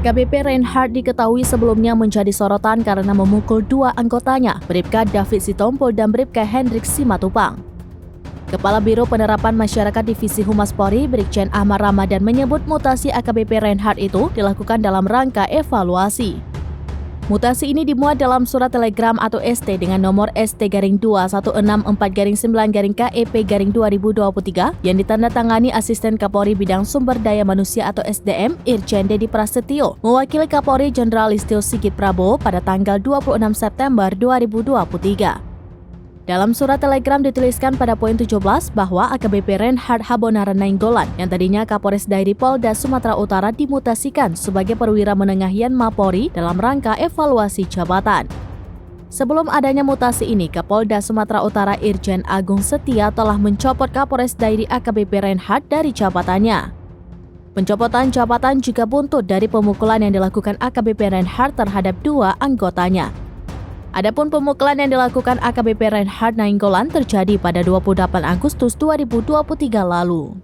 AKBP Reinhard diketahui sebelumnya menjadi sorotan karena memukul dua anggotanya, Bribka David Sitompul dan Bribka Hendrik Simatupang. Kepala Biro Penerapan Masyarakat Divisi Humas Polri, Brigjen Ahmad Ramadan menyebut mutasi AKBP Reinhard itu dilakukan dalam rangka evaluasi. Mutasi ini dimuat dalam surat telegram atau ST dengan nomor ST-2164-9-KEP-2023 yang ditandatangani Asisten Kapolri Bidang Sumber Daya Manusia atau SDM Irjen Dedi Prasetyo mewakili Kapolri Jenderal Listio Sigit Prabowo pada tanggal 26 September 2023. Dalam surat telegram dituliskan pada poin 17 bahwa AKBP Reinhard Habonara Nainggolan yang tadinya Kapolres Dairi Polda Sumatera Utara dimutasikan sebagai perwira menengah Yanma Polri dalam rangka evaluasi jabatan. Sebelum adanya mutasi ini, Kapolda Sumatera Utara Irjen Agung Setia telah mencopot Kapolres Dairi AKBP Reinhard dari jabatannya. Pencopotan jabatan juga buntut dari pemukulan yang dilakukan AKBP Reinhard terhadap dua anggotanya. Adapun pemukulan yang dilakukan AKBP Reinhard Nainggolan terjadi pada 28 Agustus 2023 lalu.